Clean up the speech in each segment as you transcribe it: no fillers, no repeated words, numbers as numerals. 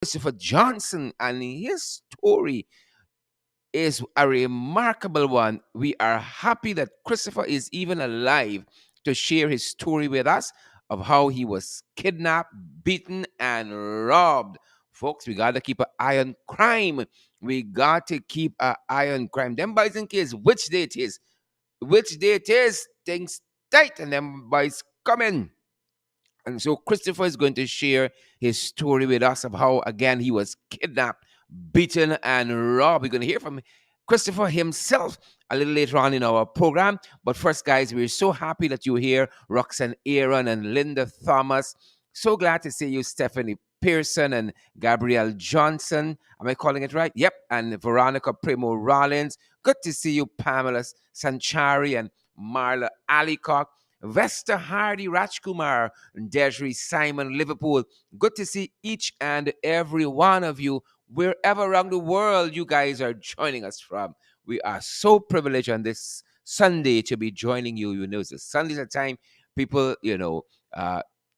Christopher Johnson, and his story is a remarkable one. We are happy that Christopher is even alive to share his story with us of how he was kidnapped, beaten, and robbed. Folks, we got to keep an eye on crime. We got to keep an eye on crime. Them boys and kids, which day it is? Which day it is? Things tight, and them boys coming. And so Christopher is going to share his story with us of how, again, he was kidnapped, beaten, and robbed. We're going to hear from Christopher himself a little later on in our program. But first, guys, we're so happy that you're here, Roxanne Aaron and Linda Thomas. So glad to see you, Stephanie Pearson and Gabrielle Johnson. Am I calling it right? Yep. And Veronica Primo Rollins. Good to see you, Pamela Sanchari and Marla Alicock. Vesta Hardy, Rajkumar, Desiree Simon, Liverpool. Good to see each and every one of you, wherever around the world you guys are joining us from. We are so privileged on this Sunday to be joining you. You know, it's Sunday's a time people,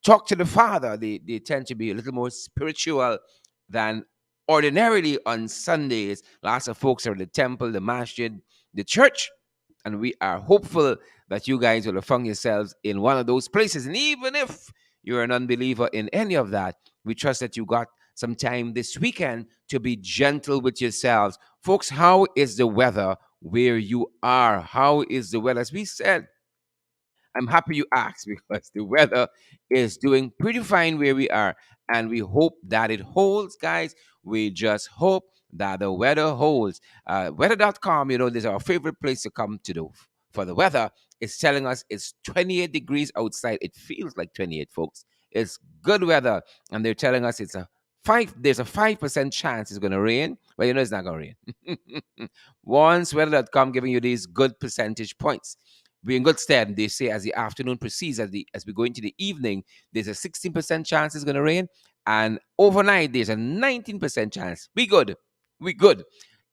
talk to the Father. They tend to be a little more spiritual than ordinarily on Sundays. Lots of folks are at the temple, the masjid, the church, and we are hopeful that you guys will have found yourselves in one of those places. And even if you're an unbeliever in any of that, we trust that you got some time this weekend to be gentle with yourselves. Folks, how is the weather where you are? How is the weather? As we said, I'm happy you asked because the weather is doing pretty fine where we are. And we hope that it holds, guys. We just hope that the weather holds. Weather.com, this is our favorite place to come to for the weather. It's telling us it's 28 degrees outside. It feels like 28, folks. It's good weather. And they're telling us there's a 5% chance it's going to rain. But it's not going to rain. Once weather.com giving you these good percentage points. We're in good stead. They say as the afternoon proceeds, as we go into the evening, there's a 16% chance it's going to rain, and overnight there's a 19% chance. We good. We good.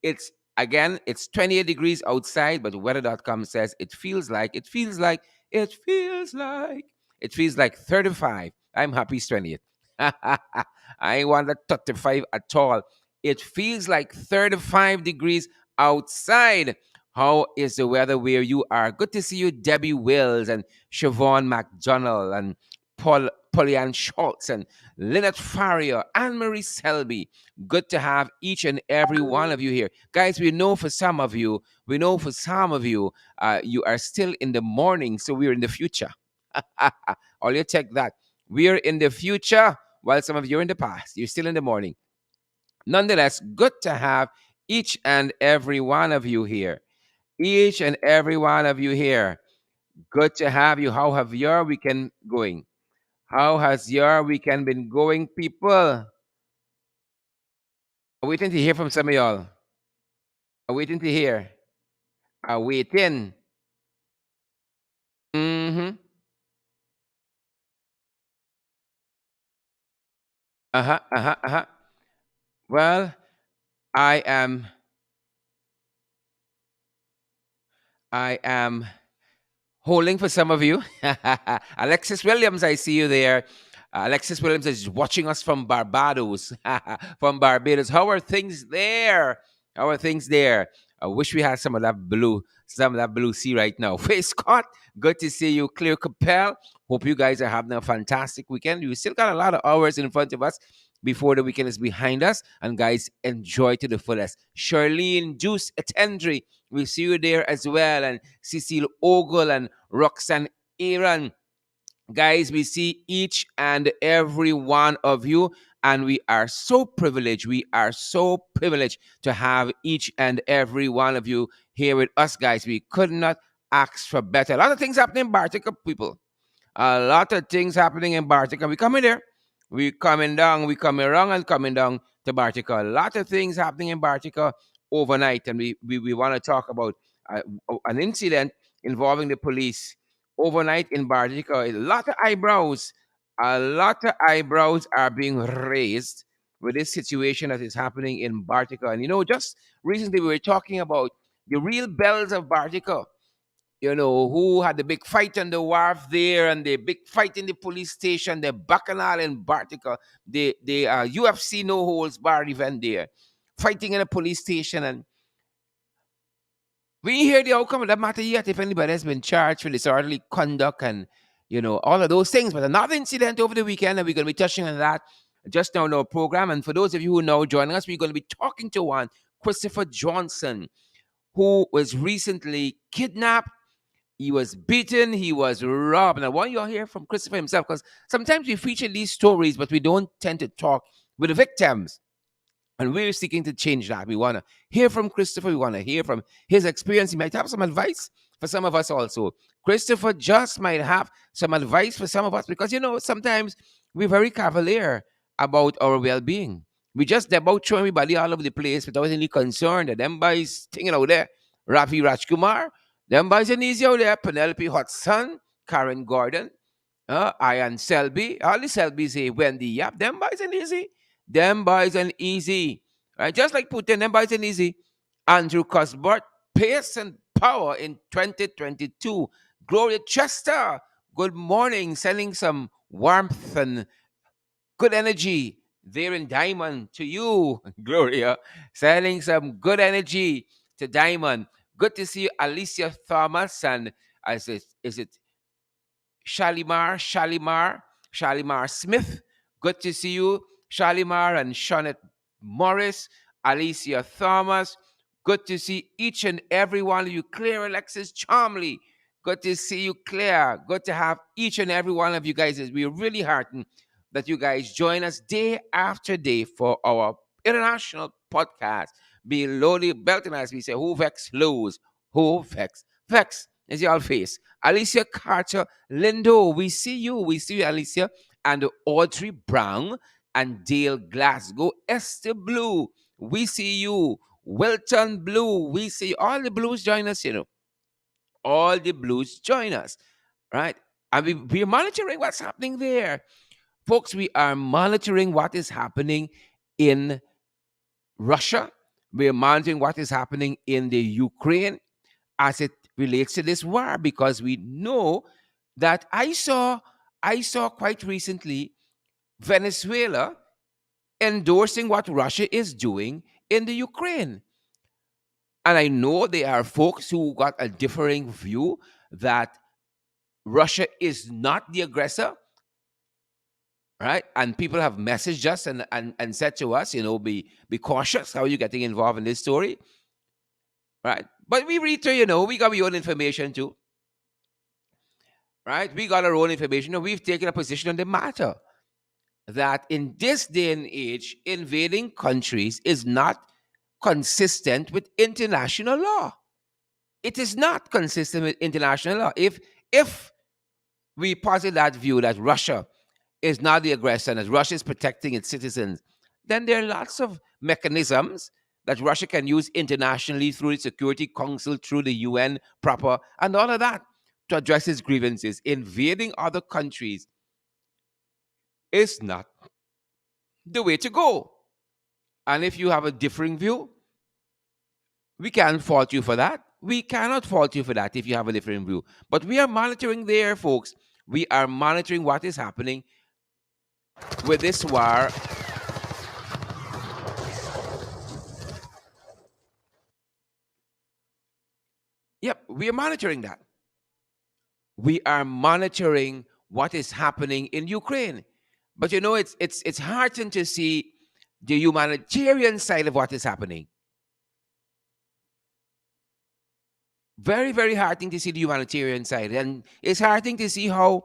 It's 28 degrees outside, but weather.com says it feels like 35. I'm happy it's 28. I ain't want that 35 at all. It feels like 35 degrees outside. How is the weather where you are? Good to see you, Debbie Wills and Siobhan McDonald and Polly-Ann Schultz and Lynette Farrier, Anne-Marie Selby. Good to have each and every one of you here. Guys, we know for some of you, you are still in the morning, so we're in the future. All you check that. We're in the future while some of you are in the past. You're still in the morning. Nonetheless, good to have each and every one of you here. Each and every one of you here. Good to have you. How have your weekend going? How has your weekend been going, people? Waiting to hear from some of y'all. Waiting to hear. Waiting. Mm-hmm. Uh-huh. Uh-huh. Uh-huh. Well, I am I am holding for some of you. Alexis Williams, I see you there. Alexis Williams is watching us from Barbados. From Barbados. How are things there? How are things there? I wish we had some of that blue sea right now. Faye Scott, good to see you. Claire Capel, hope you guys are having a fantastic weekend. We still got a lot of hours in front of us before the weekend is behind us. And guys, enjoy to the fullest. Charlene Juice Attendry, we see you there as well. And Cecile Ogle and Roxanne Aaron. Guys, we see each and every one of you, and we are so privileged. We are so privileged to have each and every one of you here with us, guys. We could not ask for better. A lot of things happening in Bartica, people. A lot of things happening in Bartica. We coming there. We coming down. We coming around and coming down to Bartica. A lot of things happening in Bartica overnight, and we want to talk about an incident involving the police overnight in Bartica. A lot of eyebrows are being raised with this situation that is happening in Bartica. And just recently we were talking about the real bells of Bartica. who had the big fight on the wharf there and the big fight in the police station, the Bacchanal in Bartica, the UFC no holds bar event there, fighting in a police station. And we hear the outcome of that matter yet, if anybody has been charged for disorderly conduct and, all of those things. But another incident over the weekend, and we're going to be touching on that just now in our program. And for those of you who are now joining us, we're going to be talking to one, Christopher Johnson, who was recently kidnapped. He was beaten. He was robbed. And I want you to hear from Christopher himself, because sometimes we feature these stories, but we don't tend to talk with the victims. And we're seeking to change that. We want to hear from Christopher. We want to hear from his experience. He might have some advice for some of us also. Christopher just might have some advice for some of us, because, sometimes we're very cavalier about our well being. We just about throw everybody all over the place without any concern that them boys thinking out there. Rafi Rajkumar, them boys are easy out there. Penelope Hudson, Karen Gordon, Ian Selby, all the Selbys say Wendy Yap, them boys ain't easy. Them boys ain't easy. Right? Just like Putin, them boys ain't easy. Andrew Cuthbert, pace and power in 2022. Gloria Chester, good morning, sending some warmth and good energy there in Diamond to you, Gloria. Sending some good energy to Diamond. Good to see you, Alicia Thomas, and is it Shalimar Smith. Good to see you, Shalimar and Shawnette Morris, Alicia Thomas. Good to see each and every one of you. Claire Alexis Chomley. Good to see you, Claire. Good to have each and every one of you guys. We're really heartened that you guys join us day after day for our international podcast. Being lowly belting, as we say, who vex lose, who vex. Vex is your face. Alicia Carter, Lindo, we see you. We see you, Alicia. And Audrey Brown and Dale Glasgow. Esther Blue, we see you. Wilton Blue, we see you. All the blues join us, All the blues join us, right? And we're monitoring what's happening there. Folks, we are monitoring what is happening in Russia. We're monitoring what is happening in the Ukraine as it relates to this war, because we know that I saw quite recently Venezuela endorsing what Russia is doing in the Ukraine. And I know there are folks who got a differing view that Russia is not the aggressor, right? And people have messaged us and said to us, be cautious how you're getting involved in this story, right? But we read through, we got our own information too, right? We got our own information, and we've taken a position on the matter that in this day and age, invading countries is not consistent with international law. It is not consistent with international law. If we posit that view that Russia is not the aggressor and that Russia is protecting its citizens, then there are lots of mechanisms that Russia can use internationally through the Security Council, through the UN proper, and all of that to address its grievances. Invading other countries is not the way to go. And if you have a differing view, we can't fault you for that. We cannot fault you for that if you have a different view. But we are monitoring there, folks. We are monitoring what is happening with this war. Yep, we are monitoring that. We are monitoring what is happening in Ukraine. But it's heartening to see the humanitarian side of what is happening. Very, very heartening to see the humanitarian side. And it's heartening to see how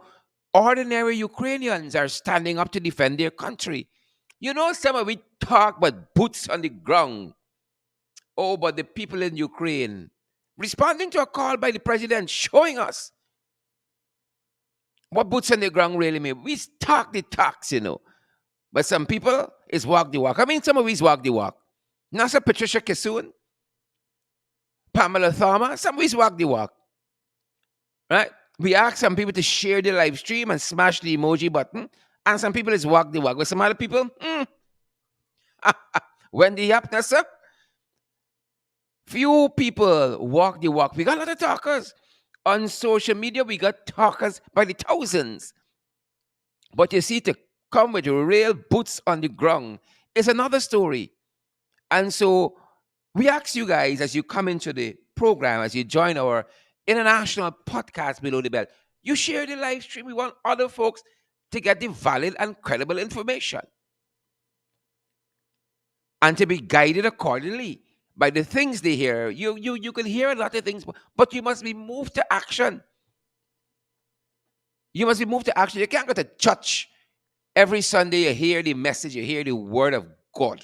ordinary Ukrainians are standing up to defend their country. Some of we talk about boots on the ground. Oh, but the people in Ukraine responding to a call by the president, showing us what boots on the ground really mean. We talk the talks. But some people is walk the walk. I mean, some of us walk the walk. Nasa Patricia Kissoon, Pamela Thoma, some of us walk the walk. Right? We ask some people to share the live stream and smash the emoji button. And some people is walk the walk. But some other people, when the up, sir, few people walk the walk. We got a lot of talkers. On social media, we got talkers by the thousands. But you see, to come with real boots on the ground is another story. And so we ask you guys as you come into the program, as you join our international podcast below the belt, you share the live stream. We want other folks to get the valid and credible information and to be guided accordingly by the things they hear. You can hear a lot of things, but you must be moved to action. You must be moved to action. You can't go to church every Sunday. You hear the message, you hear the word of God,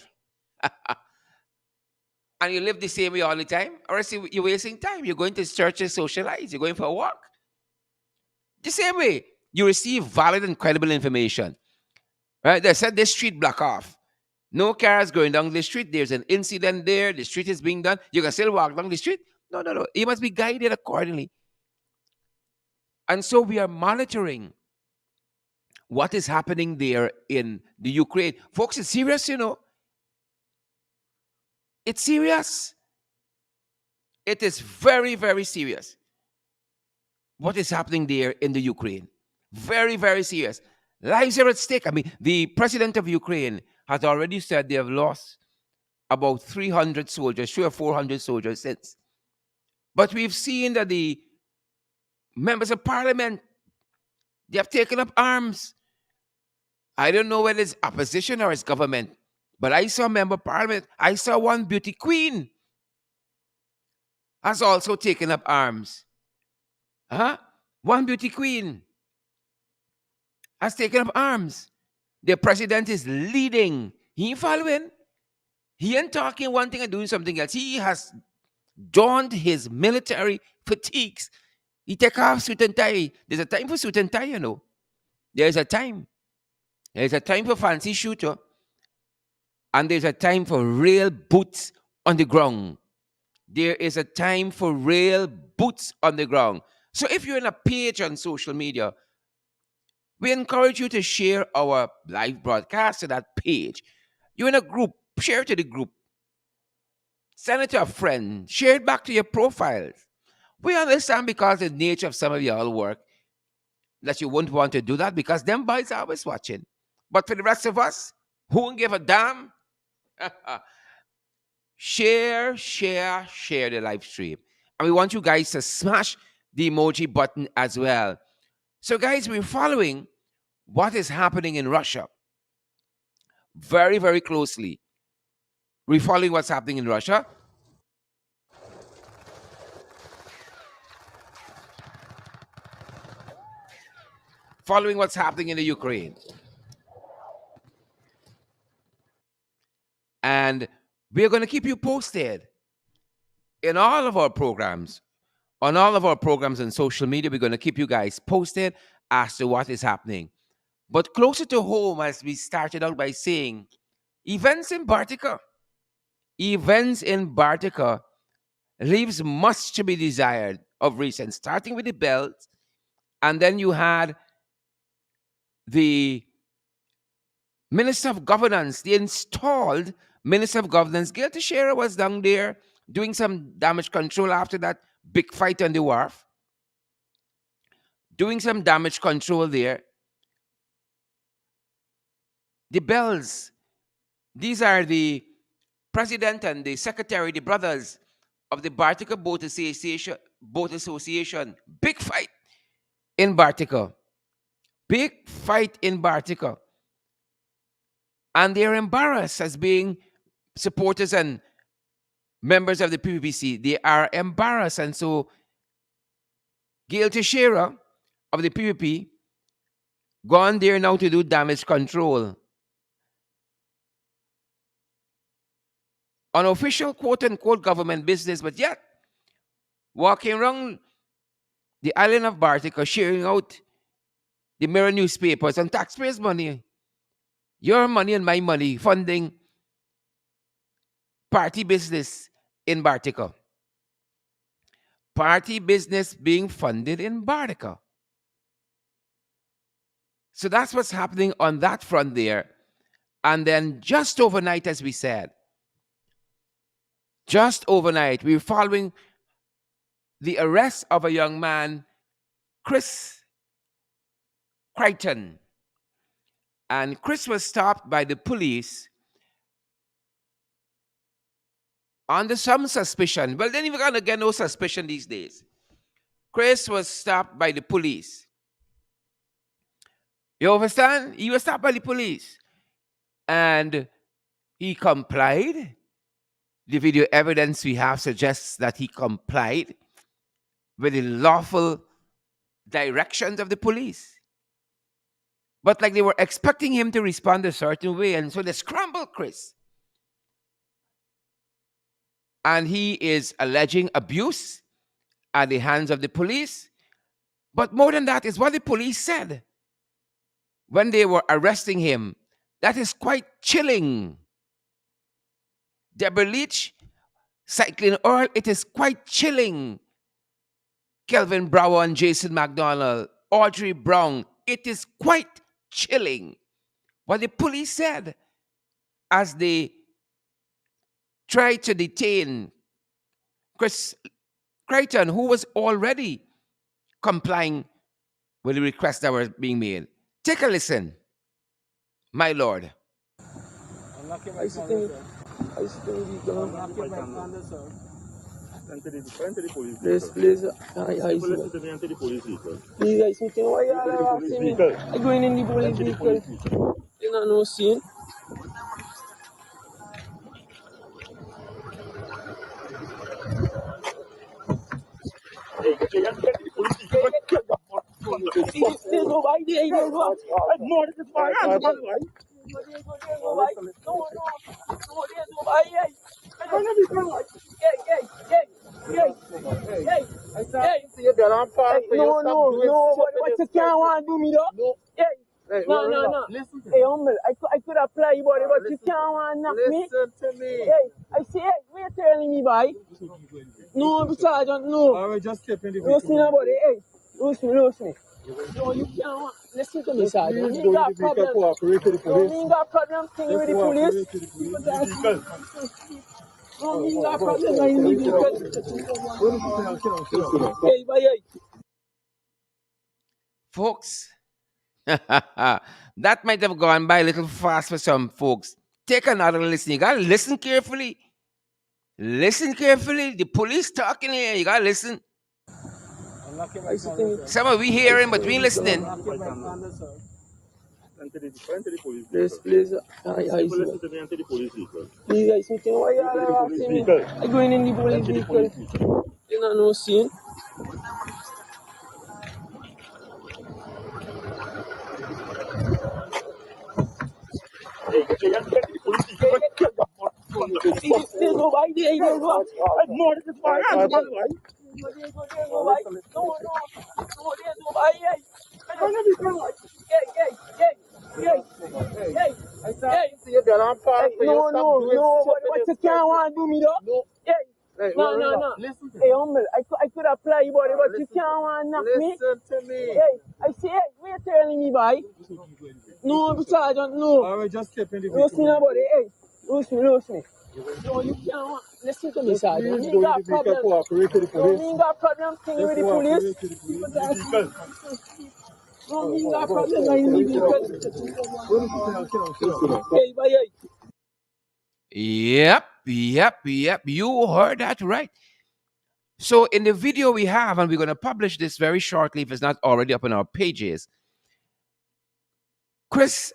and you live the same way all the time, or else you're wasting time. You're going to church to socialize. You're going for a walk. The same way you receive valid and credible information. Right? They said this street block off. No cars going down the street. There's an incident there. The street is being done. You can still walk down the street. No, no, no. You must be guided accordingly. And so we are monitoring what is happening there in the Ukraine. Folks, it's serious, you know. It's serious. It is very, very serious. What is happening there in the Ukraine? Very, very serious. Lives are at stake. I mean, the president of Ukraine has already said they have lost about 300 soldiers, 300 or 400 soldiers since. But we've seen that the members of parliament, they have taken up arms. I don't know whether it's opposition or it's government, but I saw a member of parliament. I saw one beauty queen has also taken up arms. Huh? One beauty queen has taken up arms. The president is leading. He ain't following. He ain't talking one thing and doing something else. He has donned his military fatigues. He take off suit and tie. There's a time for suit and tie, you know. There's a time. There's a time for fancy shooter. And there's a time for real boots on the ground. There is a time for real boots on the ground. So if you're in a page on social media, we encourage you to share our live broadcast to that page. You're in a group, share it to the group. Send it to a friend. Share it back to your profiles. We understand because the nature of some of y'all work that you wouldn't want to do that because them boys are always watching. But for the rest of us, who won't give a damn? Share, share, share the live stream. And we want you guys to smash the emoji button as well. So, guys, we're following what is happening in Russia very, very closely. We're following what's happening in Russia. Following what's happening in the Ukraine. And we're going to keep you posted in all of our programs. On all of our programs on social media, we're going to keep you guys posted as to what is happening. But closer to home, as we started out by saying, events in Bartica. Events in Bartica leaves much to be desired of recent, starting with the belt. And then you had the Minister of Governance, the installed Minister of Governance, Gail Teixeira, was down there doing some damage control after that big fight on the wharf. Doing some damage control there. The bells, these are the president and the secretary, the brothers of the Bartica Boat Association. Big fight in Bartica. Big fight in Bartica. And they're embarrassed as being supporters and members of the PPPC. They are embarrassed. And so Gail Teixeira of the PPP gone there now to do damage control. Unofficial quote-unquote government business, but yet walking around the island of Bartica sharing out the Mirror newspapers and taxpayers' money. Your money and my money funding party business in Bartica. Party business being funded in Bartica. So that's what's happening on that front there. And then just overnight, as we said, just overnight, we're following the arrest of a young man, Chris Crichton. And Chris was stopped by the police under some suspicion. Well, then you're going to get no suspicion these days. Chris was stopped by the police. You understand? He was stopped by the police. And he complied. The video evidence we have suggests that he complied with the lawful directions of the police. But like they were expecting him to respond a certain way, and so they scrambled Chris. And he is alleging abuse at the hands of the police. But more than that is what the police said when they were arresting him. That is quite chilling. Deborah Leach, cycling oil, it is quite chilling. Kelvin Brower and Jason McDonald, Audrey Brown, it is quite chilling what the police said as they tried to detain Chris Crichton, who was already complying with the requests that were being made. Take a listen, my lord. I still, I still be gone. Please, Please, I think why you are asking me? I going in the police vehicle. You know, no scene. There's nobody there. You don't go. No, this is my hand. No, no, there's nobody. I don't know this one. What you can't want to do me though? No. No. Listen to me. Hey, humble, I could apply, but you can't want to knock me. Listen to me. Hey, I say, hey, what you telling me, boy? No, Sergeant, no. Alright, just step in the vehicle. Listen, nobody, hey, lose me. No, you can't. Listen to me, Sergeant. You got problem. You got problem thing with the police. No, you got problem with the vehicle. Hey. Folks, that might have gone by a little fast for some folks. Take another listen. You got to listen carefully. Listen carefully. The police talking here. You got to listen. Some of we hearing, but we listening. Please, I think why you are asking me? I going in the police vehicle. You know, no scene. There's nobody there. You don't go. No, this is my hand. No, there's nobody. I don't know this one. No. What you can't want to do me though? No. Listen to me. Hey, humble, I could apply, but you can't want to knock me. Listen to me. Hey, I say, hey, what you telling me, boy? No, Sergeant, no. Alright, just step in the vehicle. Listen, nobody, hey, lose me. No, you can't. Listen to me, Sergeant. You got problem. You got problem thing with the police. No, you got problem with the vehicle. Hey. Yep. You heard that right. So in the video we have, and we're going to publish this very shortly if it's not already up on our pages, Chris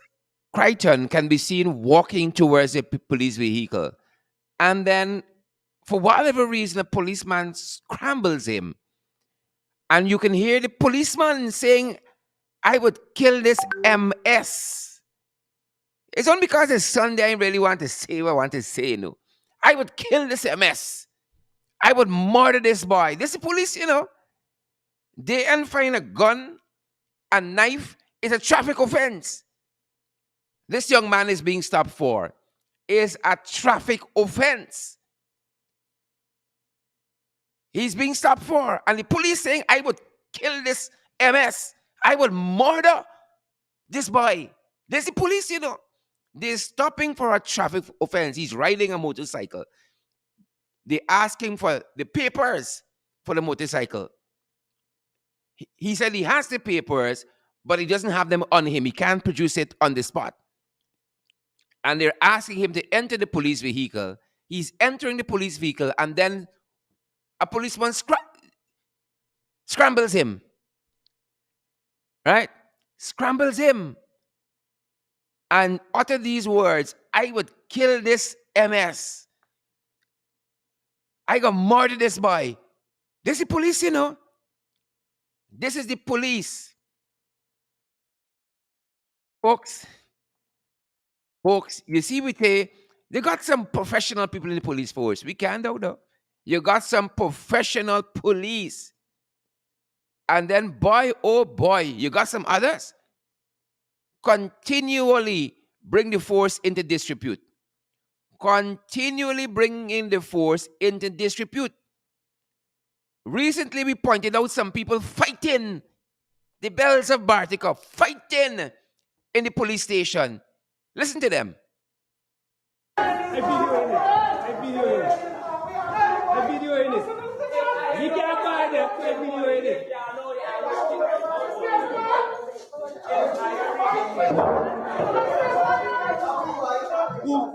Crichton can be seen walking towards a police vehicle. And then, for whatever reason, a policeman scrambles him. And you can hear the policeman saying, I would kill this MS. It's only because it's Sunday I really want to say what I want to say, no. I would kill this MS. I would murder this boy. This is police, They and find a gun, a knife, is a traffic offense. This young man is being stopped for is a traffic offense. He's being stopped for. And the police saying, I would kill this MS. I would murder this boy. This is the police, They're stopping for a traffic offense. He's riding a motorcycle. They ask him for the papers for the motorcycle. He said he has the papers, but he doesn't have them on him. He can't produce it on the spot. And they're asking him to enter the police vehicle. He's entering the police vehicle, and then a policeman scrambles him, right? Scrambles him and utter these words: I would kill this MS. I gonna murder this boy. This is the police, you know. This is the police. Folks, you see, they got some professional people in the police force. We can't doubt though. You got some professional police. And then, boy, oh boy, you got some others. Continually bring the force into disrepute. Continually bringing the force into disrepute. Recently, we pointed out some people fighting the bells of Bartica, fighting in the police station. Listen to them. I video in it. You can't buy them. I video in it.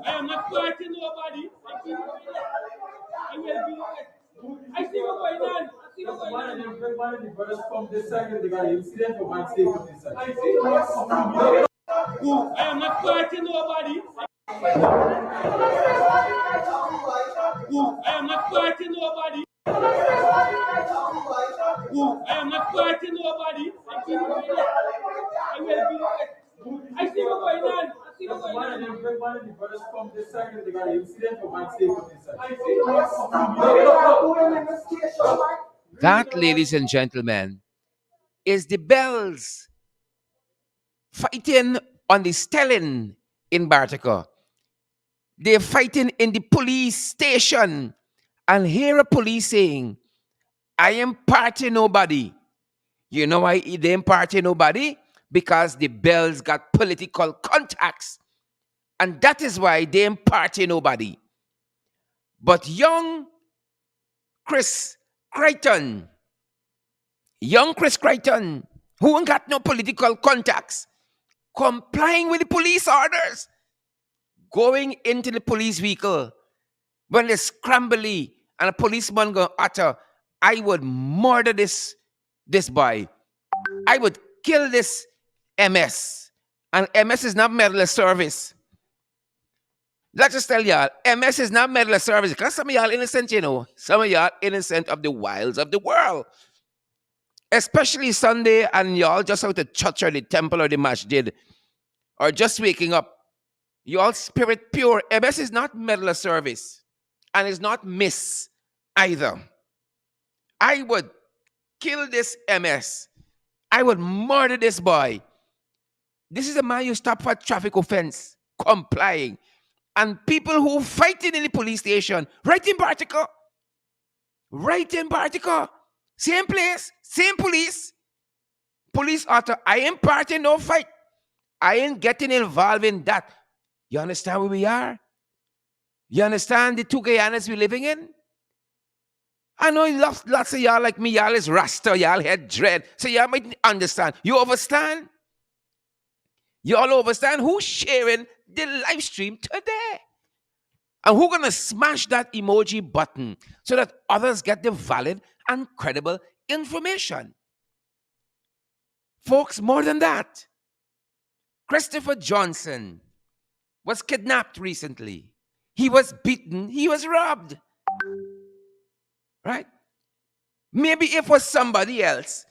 I am not fighting nobody. I will be. I see what's going on. I see what's going on. One of the brothers from this side and they got an incident for one state from this side. I see. I am not fighting nobody. I am not fighting nobody. I am not fighting nobody. I will be. I see what's going on. I see what's going on. One of the brothers from this side and they got an incident for one state from this side. I see. That, ladies and gentlemen, is the bells fighting on the Stelling in Bartica. They're fighting in the police station. And here a police saying, I am party nobody. You know why they ain't party nobody? Because the bells got political contacts. And that is why they ain't party nobody. But young Chris Crichton, who ain't got no political contacts, complying with the police orders, going into the police vehicle when they scrambly and a policeman go utter, I would murder this boy. I would kill this MS. And MS is not medical service. Let's just tell y'all, MS is not medical service. Because some of y'all innocent, you know. Some of y'all innocent of the wiles of the world. Especially Sunday and y'all just out to church or the temple or the masjid. Or just waking up. Y'all spirit pure. MS is not medical service. And it's not miss either. I would kill this MS. I would murder this boy. This is a man you stop for traffic offense, complying. And people who fighting in the police station, right in Bartica. Same place, same police. Police author, I ain't parting no fight. I ain't getting involved in that. You understand where we are? You understand the two Guyanas we're living in? I know lots of y'all like me, y'all is rasta, y'all had dread. So y'all might understand. You understand? You all understand who's sharing the live stream today? And who's going to smash that emoji button so that others get the valid and credible information? Folks, more than that, Christopher Johnson was kidnapped recently. He was beaten. He was robbed. Right? Maybe if it was somebody else,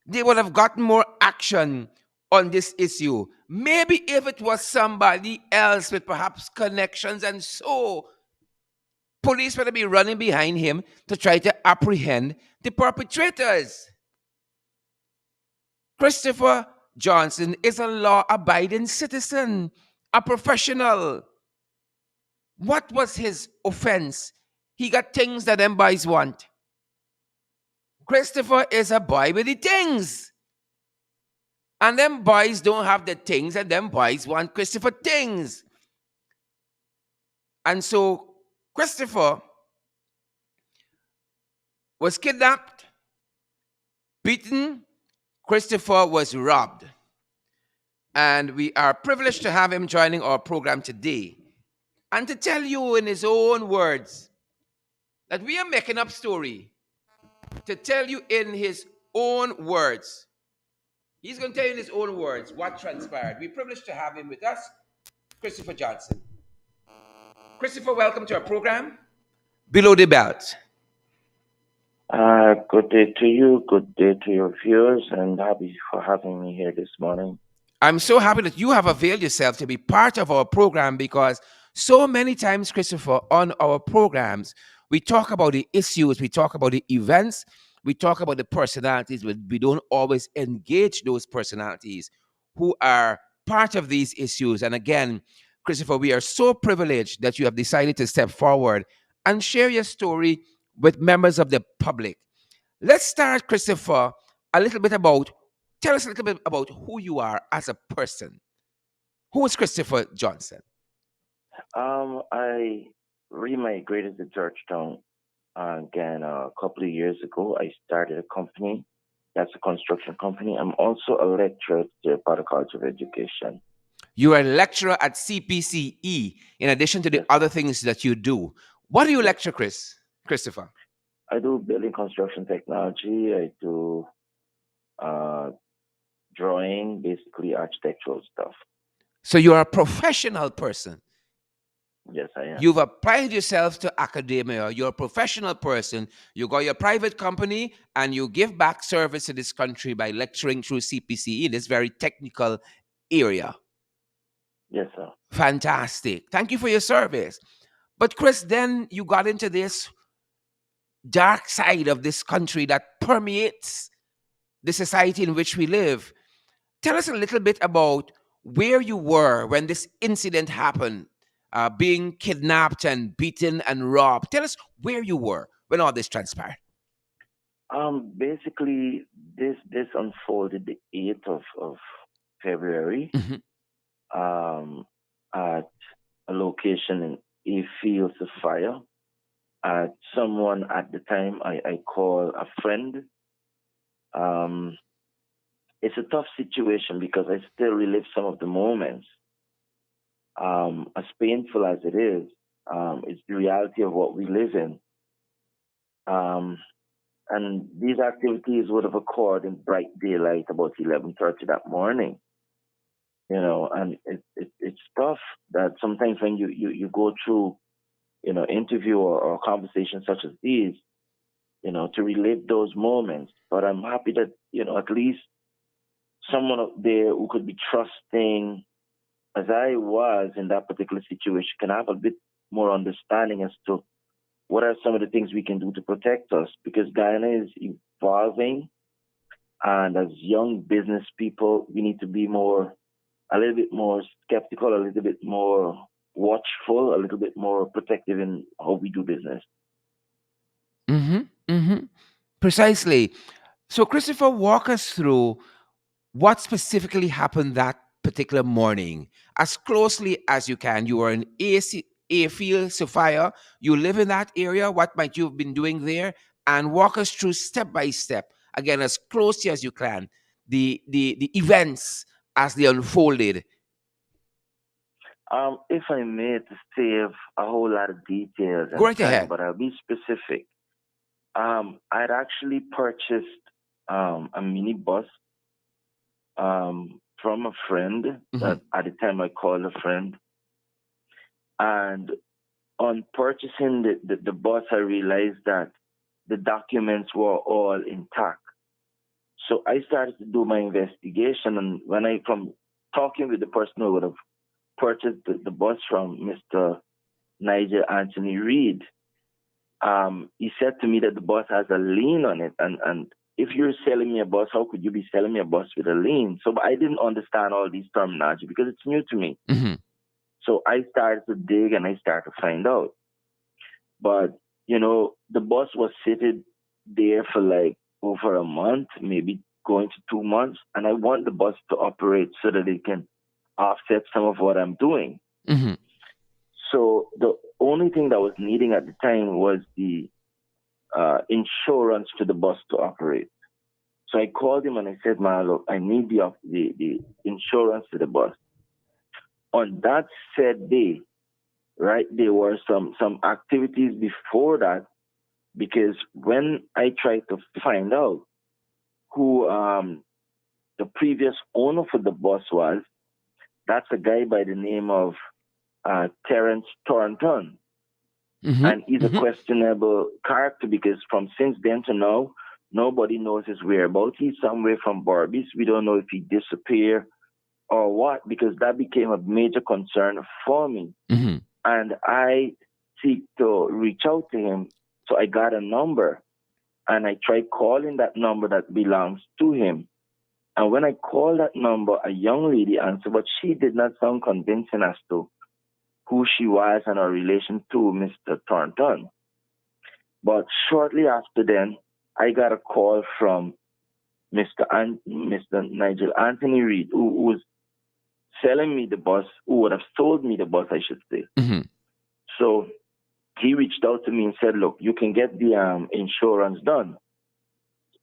they would have gotten more action on this issue. Maybe if it was somebody else with perhaps connections and so, police would be running behind him to try to apprehend the perpetrators. Christopher Johnson is a law-abiding citizen, a professional. What was his offense? He got things that them boys want. Christopher is a boy with the things. And them boys don't have the things, and them boys want Christopher things. And so Christopher was kidnapped, beaten. Christopher was robbed. And we are privileged to have him joining our program today. And to tell you in his own words that we are making up story, to tell you in his own words. He's going to tell you in his own words what transpired. We're privileged to have him with us, Christopher Johnson. Christopher, welcome to our program, Below the Belt. Good day to you, good day to your viewers, and happy for having me here this morning. I'm so happy that you have availed yourself to be part of our program because so many times, Christopher, on our programs, we talk about the issues, we talk about the events, we talk about the personalities, but we don't always engage those personalities who are part of these issues. And again, Christopher, we are so privileged that you have decided to step forward and share your story with members of the public. Let's start, Christopher, a little bit about, tell us a little bit about who you are as a person. Who is Christopher Johnson? I remigrated to Georgetown again a couple of years ago. I started a company that's a construction company. I'm also a lecturer at the Department College of Education. You are a lecturer at CPCE, in addition to the Yes, other things that you do. What do you yes. lecture, Christopher? I do building construction technology. I do uh, drawing, basically architectural stuff. So you are a professional person. Yes, I am. You've applied yourself to academia. You're a professional person. You got your private company and you give back service to this country by lecturing through CPCE, this very technical area. Yes, sir. Fantastic. Thank you for your service. But Chris, then you got into this dark side of this country that permeates the society in which we live. Tell us a little bit about where you were when this incident happened, being kidnapped and beaten and robbed. Tell us where you were when all this transpired. Basically, this unfolded the 8th of February, Mhm. um, at a location in a field of fire. Someone at the time I call a friend. Um, it's a tough situation because I still relive some of the moments. As painful as it is, it's the reality of what we live in. Um, and these activities would have occurred in bright daylight about 11:30 that morning. And it's tough that sometimes when you go through, interview or conversations such as these, to relive those moments. But I'm happy that, at least someone up there who could be trusting as I was in that particular situation can have a bit more understanding as to what are some of the things we can do to protect us, because Guyana is evolving, and as young business people we need to be a little bit more skeptical, a little bit more watchful, a little bit more protective in how we do business. Mm-hmm. Mm-hmm. Precisely. So, Christopher, walk us through what specifically happened that particular morning as closely as you can. You were in a field, Sophia. You live in that area. What might you have been doing there? And walk us through step by step, again, as closely as you can, the events as they unfolded. If I may, to save a whole lot of details Go and right time, ahead. but I'll be specific. I'd actually purchased a mini bus from a friend Mm-hmm. that at the time I called a friend. And on purchasing the bus, I realized that the documents were all intact. So I started to do my investigation. And from talking with the person who would have purchased the bus from, Mr. Nigel Anthony Reed, he said to me that the bus has a lien on it. And if you're selling me a bus, how could you be selling me a bus with a lien? So I didn't understand all these terminology because it's new to me. Mm-hmm. So I started to dig and I started to find out. But, the bus was seated there for like over a month, maybe going to 2 months. And I want the bus to operate so that it can offset some of what I'm doing. Mm-hmm. So the only thing that was needing at the time was the insurance to the bus to operate. So I called him and I said, man, look, I need the insurance to the bus. On that said day, right, there were some activities before that because when I tried to find out who the previous owner for the bus was, that's a guy by the name of Terrence Thornton. Mm-hmm. And he's a Mm-hmm. questionable character because from since then to now, nobody knows his whereabouts. He's somewhere from Barbies. We don't know if he disappeared or what, because that became a major concern for me. Mm-hmm. And I seek to reach out to him. So I got a number and I tried calling that number that belongs to him. And when I called that number, a young lady answered, but she did not sound convincing as to who she was and her relation to Mr. Thornton. But shortly after then, I got a call from Mr. Nigel Anthony Reed, who was selling me the bus, who would have sold me the bus, I should say. Mm-hmm. So he reached out to me and said, look, you can get the insurance done.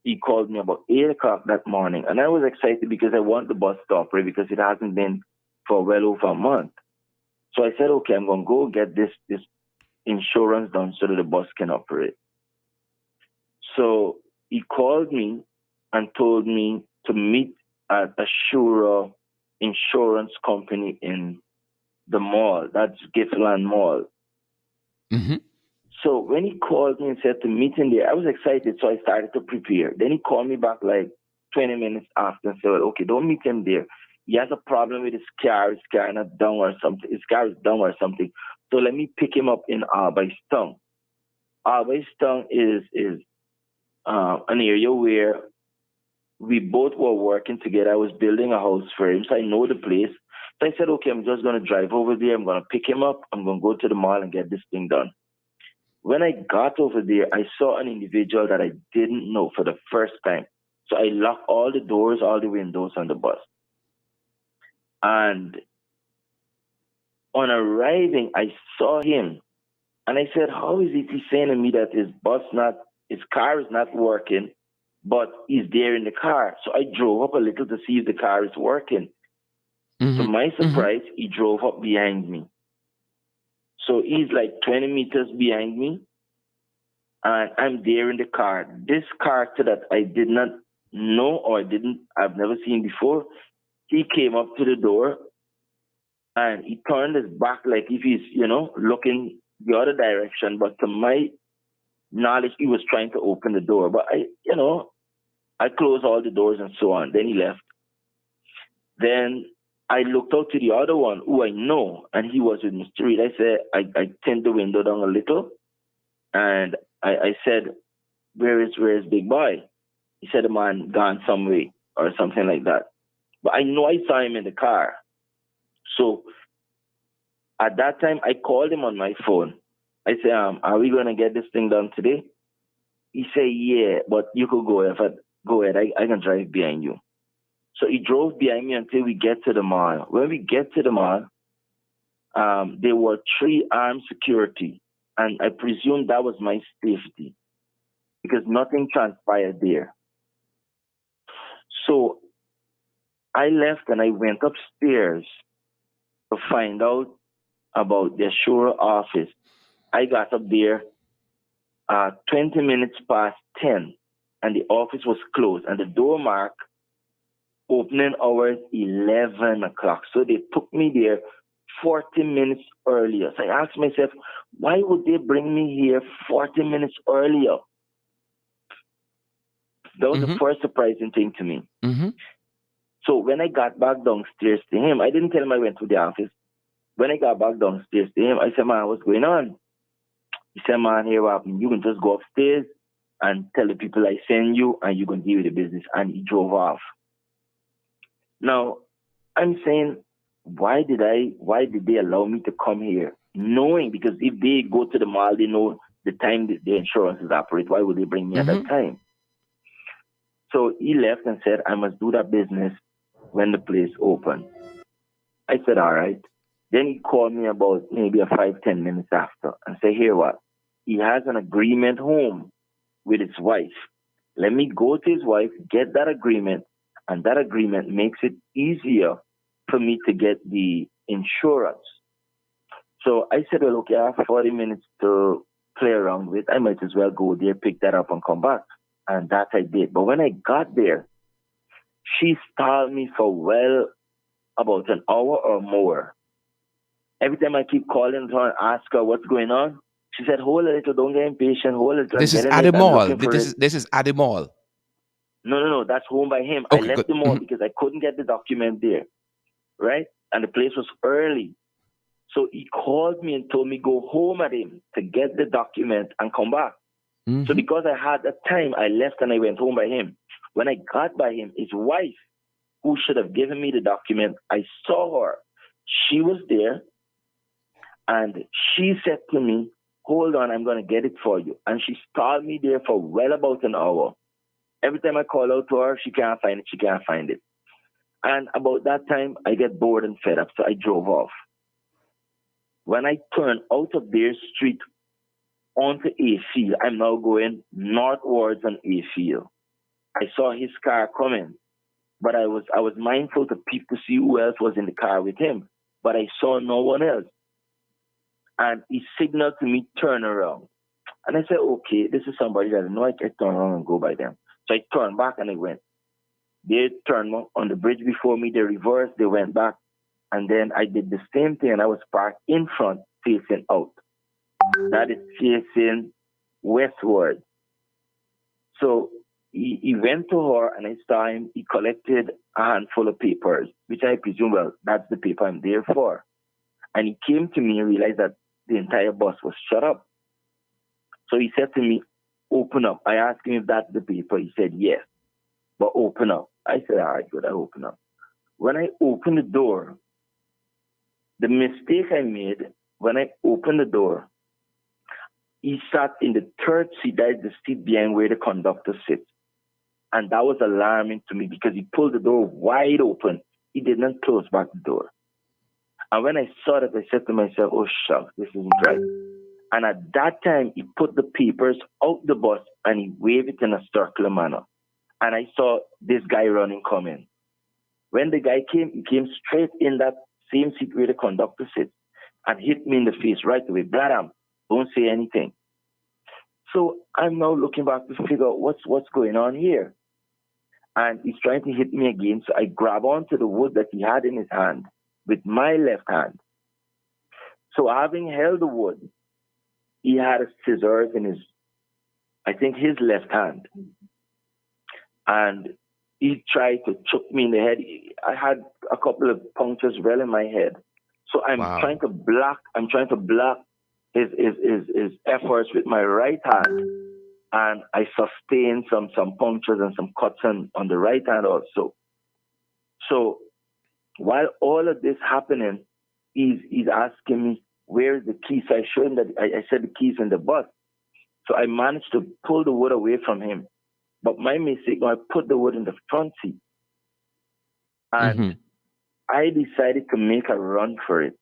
He called me about 8 o'clock that morning. And I was excited because I want the bus to operate because it hasn't been for well over a month. So I said, okay, I'm going to go get this insurance done so that the bus can operate. So he called me and told me to meet at Assura Insurance Company in the mall. That's Giftland Mall. Mm-hmm. So when he called me and said to meet him there, I was excited, so I started to prepare. Then he called me back like 20 minutes after and said, well, okay, don't meet him there. He has a problem with his car not down or something. His car is down or something. So let me pick him up in Arbaistown. Arbaistown is an area where we both were working together. I was building a house for him, so I know the place. So I said, okay, I'm just going to drive over there. I'm going to pick him up. I'm going to go to the mall and get this thing done. When I got over there, I saw an individual that I didn't know for the first time. So I locked all the doors, all the windows on the bus. And on arriving, I saw him. And I said, how is it he's saying to me that his car is not working, but he's there in the car? So I drove up a little to see if the car is working. To Mm-hmm. my Mm-hmm. surprise, he drove up behind me. So he's like 20 meters behind me, and I'm there in the car. This character that I did not know or I've never seen before, he came up to the door and he turned his back like if he's, looking the other direction. But to my knowledge, he was trying to open the door. But I closed all the doors and so on. Then he left. Then I looked out to the other one who I know, and he was with Mr. Reed. I said, I turned the window down a little, and I said, where is Big Boy? He said, the man gone some way or something like that. But I know I saw him in the car. So at that time, I called him on my phone. I said, are we going to get this thing done today? He said, yeah, but you could go ahead. Go ahead. I can drive behind you. So he drove behind me until we get to the mall. When we get to the mall, there were 3 armed security. And I presume that was my safety because nothing transpired there. So I left and I went upstairs to find out about the Ashura office. I got up there 20 minutes past 10 and the office was closed and the door marked opening hours 11 o'clock. So they took me there 40 minutes earlier. So I asked myself, why would they bring me here 40 minutes earlier? That was the Mm-hmm. first surprising thing to me. Mm-hmm. So when I got back downstairs to him, I didn't tell him I went to the office. When I got back downstairs to him, I said, man, what's going on? He said, man, here what happened? You can just go upstairs and tell the people I send you and you can deal with the business. And he drove off. Now, I'm saying, why did they allow me to come here? Knowing, because if they go to the mall, they know the time that the insurances operate. Why would they bring me at that Mm-hmm. time? So he left and said, I must do that business when the place open. I said, all right. Then he called me about maybe a 5, 10 minutes after and said, here what? He has an agreement home with his wife. Let me go to his wife, get that agreement, and that agreement makes it easier for me to get the insurance. So I said, well, okay, I have 40 minutes to play around with. I might as well go there, pick that up, and come back. And that I did. But when I got there, she stalled me for well about an hour or more. Every time I keep calling her and ask her what's going on, she said, hold a little, don't get impatient, hold a little, I'm This is getting at it, the I'm mall. looking for it. This is at the mall. No, that's home by him. I Okay, left good. the mall because I couldn't get the document there, right? And the place was early. So he called me and told me go home at him to get the document and come back. So Mm-hmm. because I had the time, I left and I went home by him. When I got by him, his wife, who should have given me the document, I saw her. She was there and she said to me, hold on, I'm going to get it for you. And she stalled me there for well about an hour. Every time I call out to her, she can't find it, she can't find it. And about that time, I get bored and fed up, so I drove off. When I turned out of their street onto A field, I'm now going northwards on A field. I saw his car coming, but I was mindful to peep to see who else was in the car with him. But I saw no one else. And he signaled to me, turn around. And I said, okay, this is somebody that I know I can turn around and go by them. So I turned back and I went. They turned on the bridge before me, they reversed, they went back. And then I did the same thing and I was parked in front, facing out. That is facing westward. So he went to her and I saw him, he collected a handful of papers, which I presume, well, that's the paper I'm there for. And he came to me and realized that the entire bus was shut up. So he said to me, open up. I asked him if that's the paper. He said, yes, but open up. I said, all right, good, I open up. When I opened the door, the mistake I made, when I opened the door, he sat in the third seat, that is the seat behind where the conductor sits. And that was alarming to me because he pulled the door wide open. He did not close back the door. And when I saw that, I said to myself, oh, shucks, this isn't right. And at that time, he put the papers out the bus and he waved it in a circular manner. And I saw this guy running coming. When the guy came, he came straight in that same seat where the conductor sits and hit me in the face right away. Bladam, don't say anything. So I'm now looking back to figure out what's going on here. And he's trying to hit me again. So I grab onto the wood that he had in his hand with my left hand. So having held the wood, he had a scissors in his, I think, his left hand. And he tried to choke me in the head. I had a couple of punctures well in my head. So Wow. I'm trying to block his efforts with my right hand. And I sustained some punctures and some cuts on the right hand also. So while all of this happening, he's asking me, where is the key? So I showed him that I said the key's in the bus. So I managed to pull the wood away from him. But my mistake, I put the wood in the front seat. And Mm-hmm. I decided to make a run for it.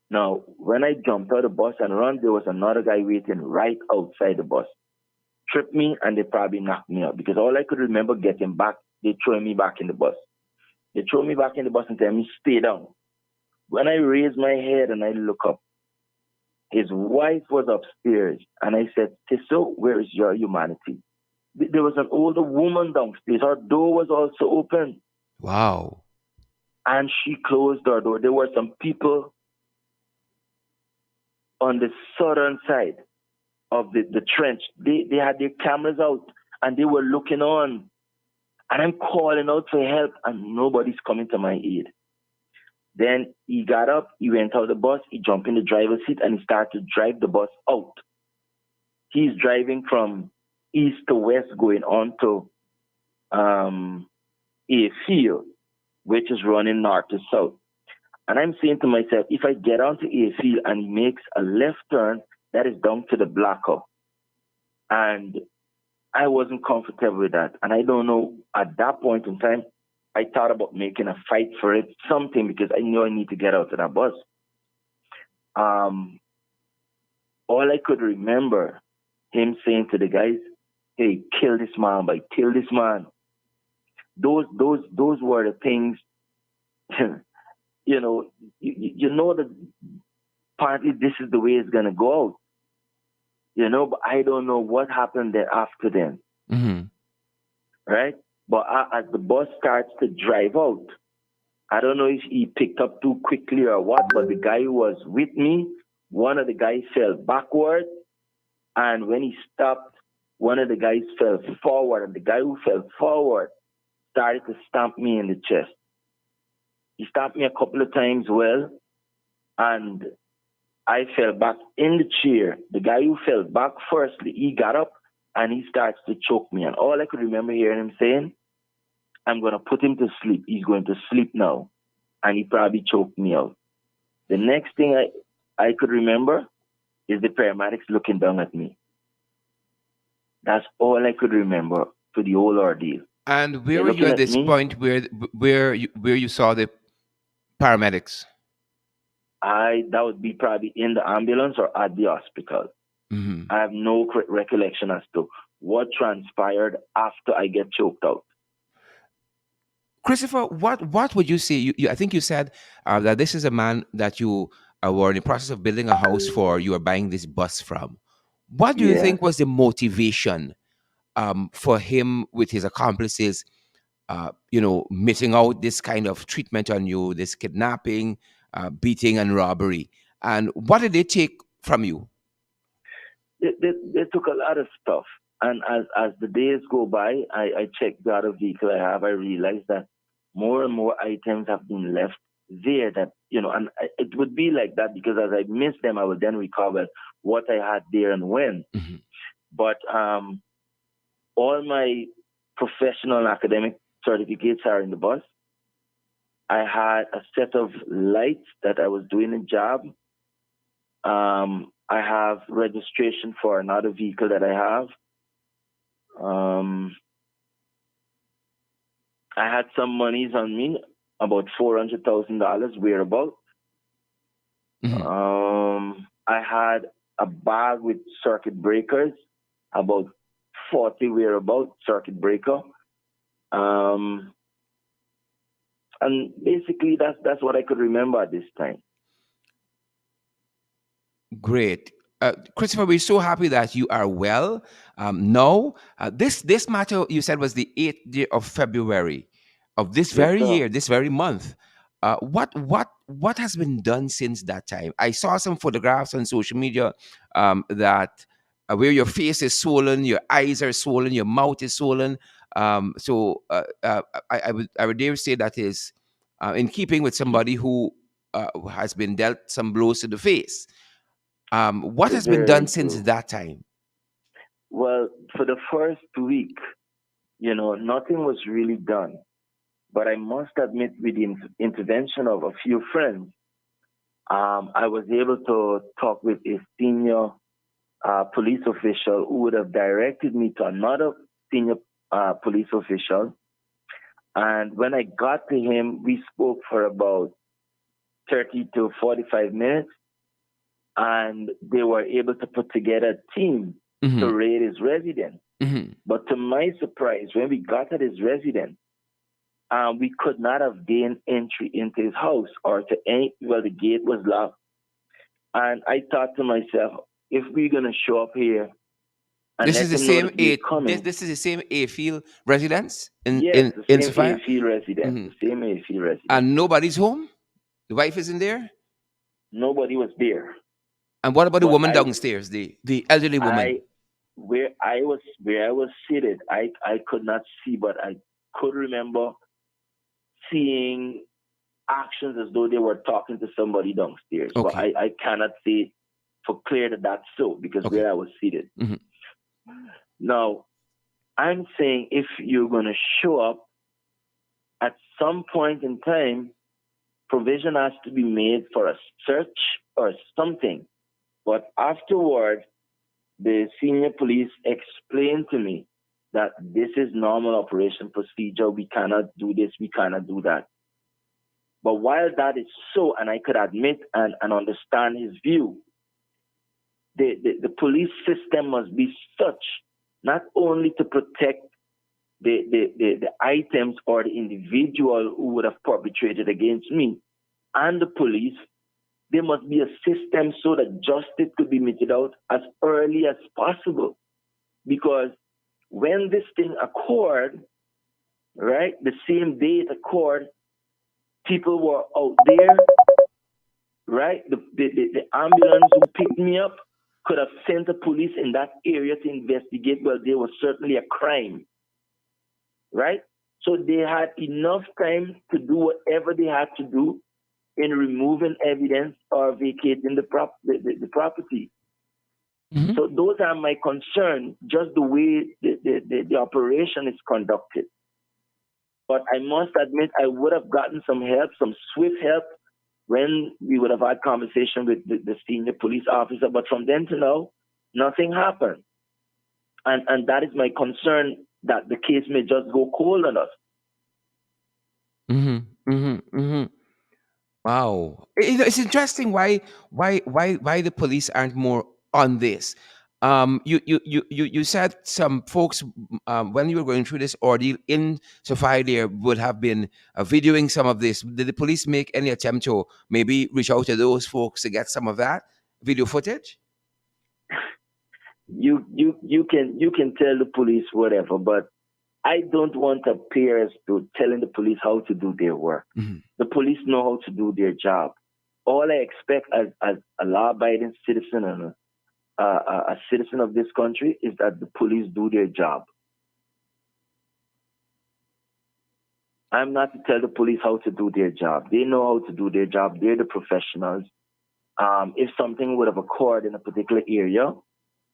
Now, when I jumped out of the bus and ran, there was another guy waiting right outside the bus. Tripped me and they probably knocked me out because all I could remember getting back, they threw me back in the bus. They threw me back in the bus and tell me, stay down. When I raised my head and I look up, his wife was upstairs. And I said, Tiso, where is your humanity? There was an older woman downstairs. Her door was also open. Wow. And she closed her door. There were some people on the southern side of the trench. They had their cameras out and they were looking on. And I'm calling out for help and nobody's coming to my aid. Then he got up, he went out of the bus, he jumped in the driver's seat and he started to drive the bus out. He's driving from east to west going on to a field, which is running north to south. And I'm saying to myself, if I get onto a field and he makes a left turn, that is down to the blocker. And I wasn't comfortable with that. And I don't know, at that point in time, I thought about making a fight for it, something, because I knew I need to get out of that bus. All I could remember, him saying to the guys, "Hey, kill this man, by kill this man." Those were the things. you know, you know that partly this is the way it's gonna go out. But I don't know what happened there after then, Mm-hmm. right? But as the bus starts to drive out, I don't know if he picked up too quickly or what, but the guy who was with me, one of the guys fell backward, and when he stopped, one of the guys fell forward, and the guy who fell forward started to stamp me in the chest. He stamped me a couple of times, well, and I fell back in the chair. The guy who fell back firstly, he got up and he starts to choke me. And all I could remember hearing him saying, "I'm going to put him to sleep. He's going to sleep now." And he probably choked me out. The next thing I could remember is the paramedics looking down at me. That's all I could remember for the whole ordeal. And where They're were you looking at at this me. point where you saw the paramedics? That would be probably in the ambulance or at the hospital. Mm-hmm. I have no recollection as to what transpired after I get choked out. Christopher, what would you say? I think you said that this is a man that you were in the process of building a house for. You are buying this bus from. What do you Yeah. think was the motivation for him with his accomplices? Missing out this kind of treatment on you, this kidnapping, beating, and robbery. And what did they take from you? They took a lot of stuff. And as the days go by, I check the other vehicle I have. I realize that more and more items have been left there and it would be like that because as I miss them, I would then recover what I had there and when. Mhm. But all my professional and academic certificates are in the bus. I had a set of lights that I was doing a job. I have registration for another vehicle that I have. Um, I had some monies on me, about $400,000 whereabout. Mhm. I had a bag with circuit breakers, about 40 whereabout circuit breaker. Um, and basically that's what I could remember at this time. Great. Christopher, we're so happy that you are well. Now, this matter you said was the 8th day of February of this Yes, very sir. year, this very month. What has been done since that time? I saw some photographs on social media that where your face is swollen, your eyes are swollen, your mouth is swollen. I would dare say that is in keeping with somebody who has been dealt some blows to the face. What has been done Very since true. that time? Well, for the first week, nothing was really done. But I must admit, with the intervention of a few friends, I was able to talk with a senior police official who would have directed me to another senior police official. And when I got to him, we spoke for about 30 to 45 minutes, and they were able to put together a team to Hmm. raid his residence. Hmm. But to my surprise, when we got at his residence, we could not have gained entry into his house or to any, well, the gate was locked. And I thought to myself, if we're going to show up here and This is let the them know same that we're A. This coming, this is the same A field residence in yes, in the in same Sophia, A resident, hmm the same A resident. and nobody's home. The wife isn't there. Nobody was there. And what about the But woman downstairs, the elderly woman? I, where I was seated, I could not see, but I could remember seeing actions as though they were talking to somebody downstairs. But Okay, I cannot say for clear that that's so because okay. where I was seated. Hmm. Now, I'm saying if you're going to show up at some point in time, provision has to be made for a search or something. But afterward, the senior police explained to me that this is normal operation procedure. We cannot do this, we cannot do that. But while that is so, and I could admit and understand his view, the police system must be such not only to protect the items or the individual who would have perpetrated against me and the police. There must be a system so that justice could be meted out as early as possible. Because when this thing occurred, right, the same day it occurred, people were out there, right? The ambulance who picked me up could have sent the police in that area to investigate. Well, there was certainly a crime, right? So they had enough time to do whatever they had to do in removing evidence or vacating the property. Hmm. So those are my concerns, just the way the operation is conducted. But I must admit, I would have gotten some help, some swift help, when we would have had conversation with the senior police officer. But from then to now, nothing happened. And that is my concern that the case may just go cold on us. Hmm. Hmm. Hmm. Wow, it's interesting why the police aren't more on this. You said some folks, when you were going through this ordeal in Sophia there would have been videoing some of this. Did the police make any attempt to maybe reach out to those folks to get some of that video footage? You can tell the police whatever, but I don't want our peers to telling the police how to do their work. Hmm. The police know how to do their job. All I expect as a law-abiding citizen and a citizen of this country is that the police do their job. I'm not to tell the police how to do their job. They know how to do their job. They're the professionals. If something would have occurred in a particular area,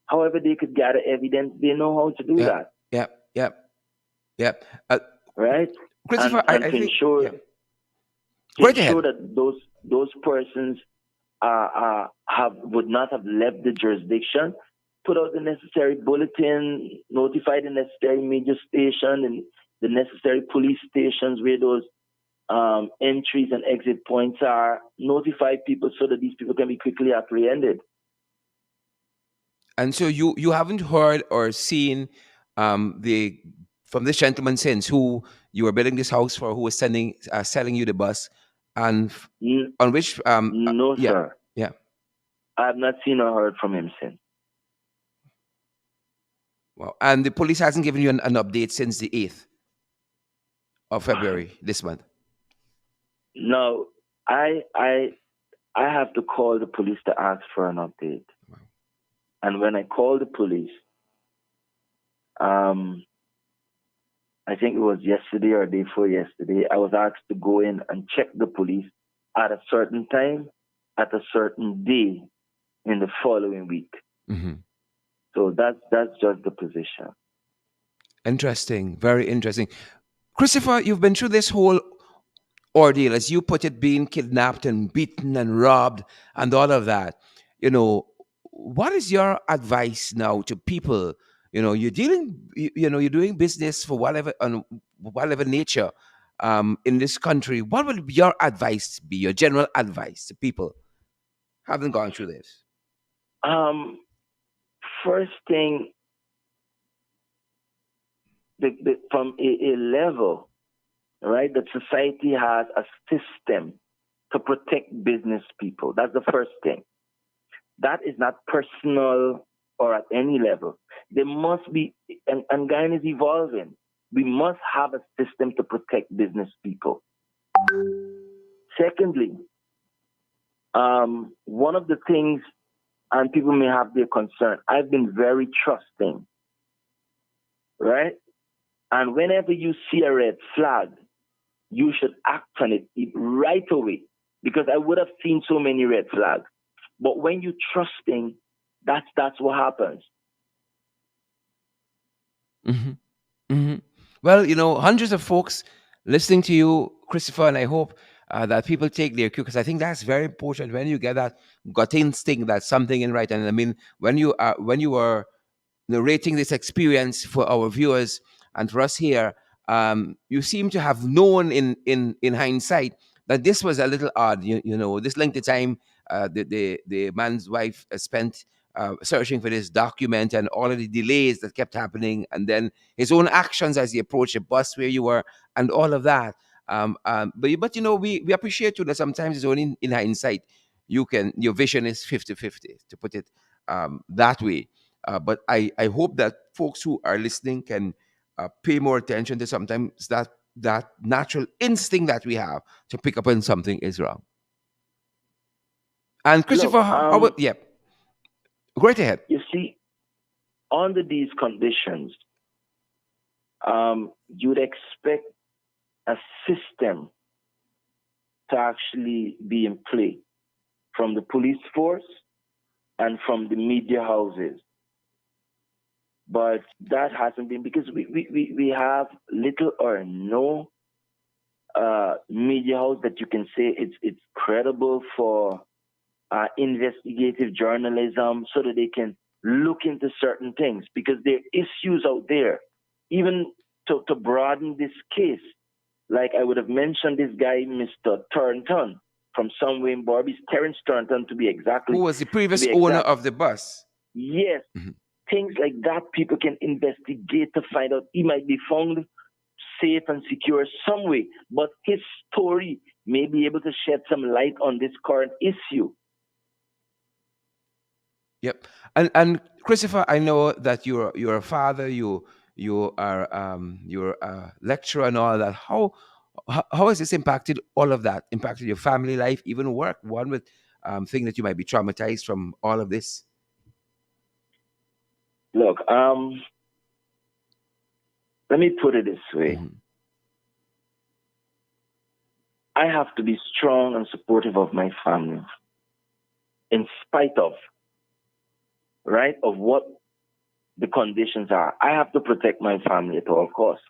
however they could gather evidence, they know how to do Yep, that, yep, yep, yep. right? Christopher, And and I to think, ensure yeah. Go right ahead. that those persons have would not have left the jurisdiction, put out the necessary bulletin, notify the necessary media station and the necessary police stations where those entries and exit points are. Notify people so that these people can be quickly apprehended. And so you haven't heard or seen the from this gentleman since who you were building this house for, who was selling you the bus, and N- on which no, yeah, sir. yeah. I have not seen or heard from him since. Well, and the police hasn't given you an update since the 8th of February this month. No, I I I have to call the police to ask for an update. And when I called the police, um, I think it was yesterday or day before yesterday, I was asked to go in and check the police at a certain time, at a certain day in the following week. Hmm. So that's just the position. Interesting, very interesting. Christopher, you've been through this whole ordeal, as you put it, being kidnapped and beaten and robbed and all of that. You know, what is your advice now to people? You're dealing, you're doing business for whatever on whatever nature in this country. What would your advice be? Your general advice to people having gone through this? Um, First thing, from a level, right, that society has a system to protect business people. That's the first thing. That is not personal or at any level. There must be, and Guyana is evolving. We must have a system to protect business people. Secondly, one of the things, and people may have their concern, I've been very trusting, right? And whenever you see a red flag, you should act on it right away, because I would have seen so many red flags. But when you're trusting, that's what happens. Hmm. Hmm. Well, hundreds of folks listening to you, Christopher, and I hope that people take their cue, because I think that's very important when you get that gut instinct that something in right. And I mean, when you are narrating this experience for our viewers and for us here, you seem to have known in hindsight that this was a little odd. This length of time the man's wife spent searching for this document and all of the delays that kept happening, and then his own actions as he approached the bus where you were, and all of that. But you know, we appreciate you that sometimes it's only in hindsight you can, your vision is 50-50, to put it that way. But I hope that folks who are listening can pay more attention to sometimes that natural instinct that we have to pick up when something is wrong. And Look, Christopher, how about, yeah, go right ahead. you see, under these conditions, you'd expect a system to actually be in play from the police force and from the media houses. But that hasn't been, because we have little or no media house that you can say it's credible for investigative journalism, so that they can look into certain things, because there are issues out there. Even to broaden this case, like I would have mentioned this guy, Mr. Thornton, from somewhere in Barbies, Terrence Thornton Who was the to previous be owner exact. of the bus? Yes, Mhm. things like that people can investigate to find out he might be found safe and secure some way, but his story may be able to shed some light on this current issue. Yep. And Christopher, I know that you're a father. You're a lecturer and all that. How has this impacted all of that? Impacted your family life, even work? One with thing that you might be traumatized from all of this. Look, let me put it this way. Hmm. I have to be strong and supportive of my family in spite of, right, of what the conditions are. I have to protect my family at all costs.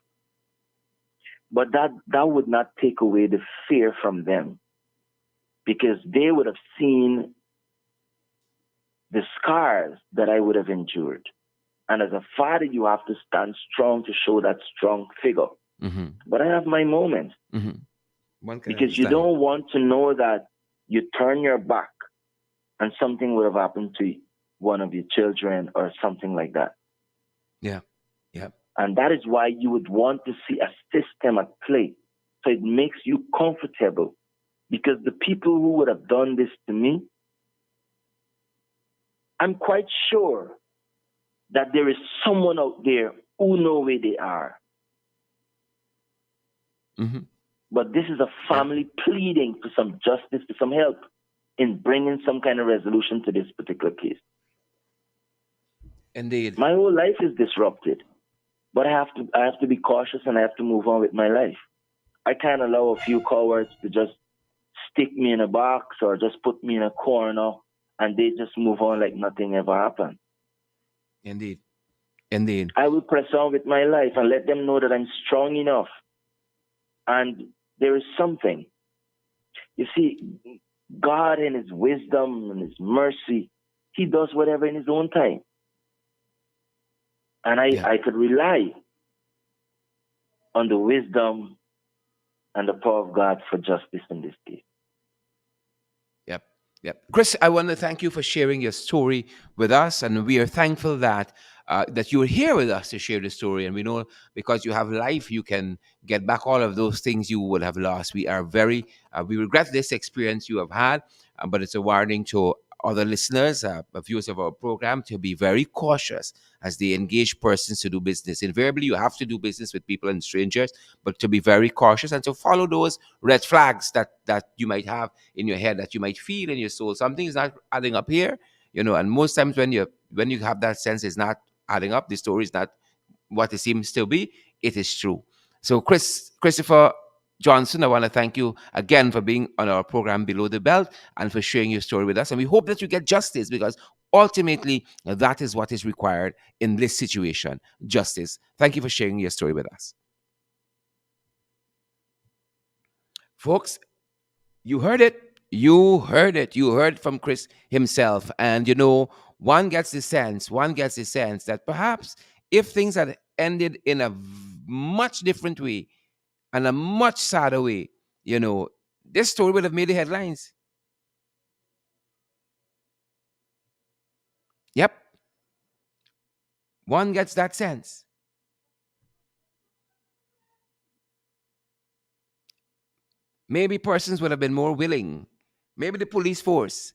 But that would not take away the fear from them, because they would have seen the scars that I would have endured. And as a father, you have to stand strong to show that strong figure. Hmm. But I have my moments, Hmm. One can because you understand. don't want to know that you turn your back and something would have happened to one of your children or something like that. Yeah. Yeah. And that is why you would want to see a system at play. So it makes you comfortable, because the people who would have done this to me, I'm quite sure that there is someone out there who know where they are. Hmm. But this is a Yep. family pleading for some justice, for some help in bringing some kind of resolution to this particular case. Indeed. My whole life is disrupted, but I have to be cautious, and I have to move on with my life. I can't allow a few cowards to just stick me in a box or just put me in a corner and they just move on like nothing ever happened. Indeed. Indeed. I will press on with my life and let them know that I'm strong enough. And there is something. You see, God in his wisdom and his mercy, he does whatever in his own time. And Yeah. I could rely on the wisdom and the power of God for justice in this case. Yep. Yep. Chris, I want to thank you for sharing your story with us. And we are thankful that you're here with us to share the story. And we know because you have life, you can get back all of those things you would have lost. We regret this experience you have had, but it's a warning to other listeners, viewers of our program, to be very cautious as they engage persons to do business. Invariably, you have to do business with people and strangers, but to be very cautious and to follow those red flags that you might have in your head, that you might feel in your soul. Something is not adding up here, and most times when you have that sense it's not adding up, the story is not what it seems to be, it is true. So Christopher Johnson, I want to thank you again for being on our program Below the Belt and for sharing your story with us. And we hope that you get justice, because ultimately that is what is required in this situation, justice. Thank you for sharing your story with us. Folks, you heard it. You heard it. You heard from Chris himself. And one gets the sense that perhaps if things had ended in a much different way and a much sadder way, you know, this story would have made the headlines. One gets that sense. Maybe persons would have been more willing. Maybe the police force,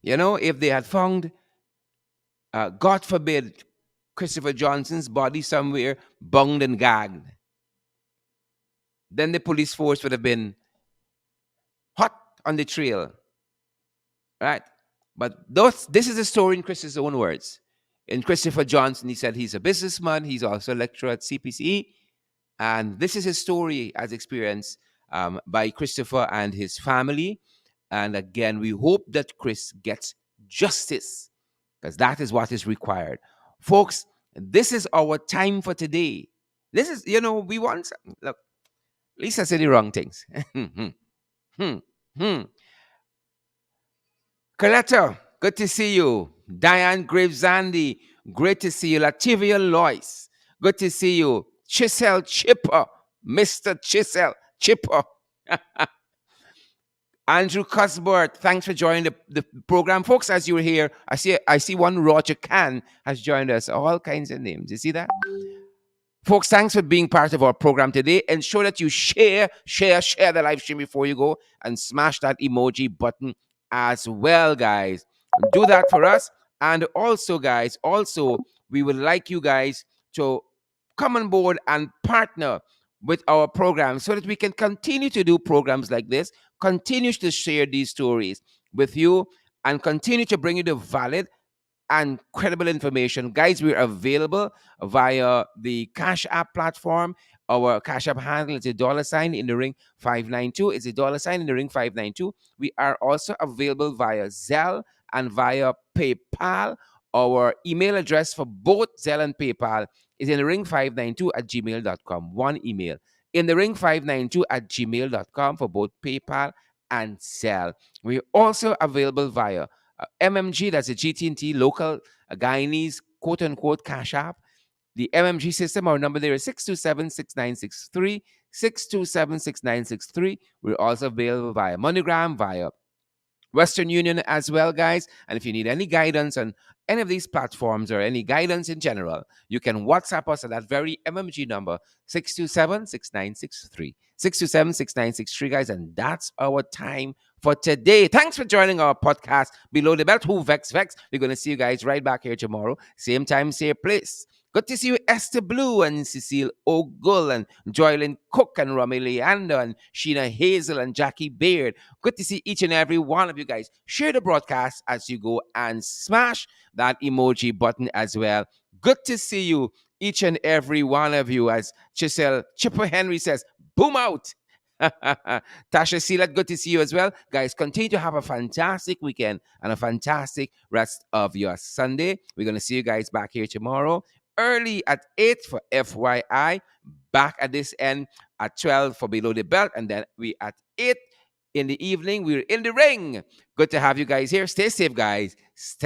if they had found, God forbid, Christopher Johnson's body somewhere bound and gagged, then the police force would have been hot on the trail, right? But this is a story in Chris's own words. In Christopher Johnson, he said he's a businessman. He's also a lecturer at CPCE. And this is his story as experienced by Christopher and his family. And again, we hope that Chris gets justice because that is what is required. Folks, this is our time for today. This is, we want, look, Lisa said the wrong things. Hmm, hmm, hmm. Coletta, good to see you. Diane Gravesandi, great to see you. Lativia Lois, good to see you. Chisel Chipper, Mr. Chisel Chipper. Andrew Cuthbert, thanks for joining the program. Folks, as you were here, I see one Roger Can has joined us. All kinds of names. You see that? Folks, thanks for being part of our program today. Ensure that you share the live stream before you go and smash that emoji button as well, guys. Do that for us. And also, guys, we would like you guys to come on board and partner with our program so that we can continue to do programs like this, continue to share these stories with you, and continue to bring you the valid and credible information. Guys, we're available via the Cash App platform. Our Cash App handle is a dollar sign in the ring 592. It's a dollar sign in the ring 592. We are also available via Zelle and via PayPal. Our email address for both Zelle and PayPal is in the ring 592 at gmail.com. One email. In the ring 592 at gmail.com for both PayPal and Zelle. We're also available via MMG, that's a GT&T local Guyanese quote unquote cash app. The MMG system, our number there is 627-6963, 627-6963. We're also available via MoneyGram, via Western Union as well, guys. And if you need any guidance on any of these platforms or any guidance in general, you can WhatsApp us at that very MMG number, 627-6963. 627-6963, guys. And that's our time for today. Thanks for joining our podcast, Below the Belt. Who Vex Vex? We're going to see you guys right back here tomorrow. Same time, same place. Good to see you, Esther Blue and Cecile O'Gull and Joylyn Cook and Romy Leander and Sheena Hazel and Jackie Beard. Good to see each and every one of you guys. Share the broadcast as you go and smash that emoji button as well. Good to see you, each and every one of you, as Chisel Chipper Henry says, boom out. Tasha Sealat, good to see you as well. Guys, continue to have a fantastic weekend and a fantastic rest of your Sunday. We're going to see you guys back here tomorrow, early at 8 for FYI, back at this end at 12 for Below the Belt, and then we at 8 in the evening, we're in the ring. Good to have you guys here. Stay safe, guys. Stay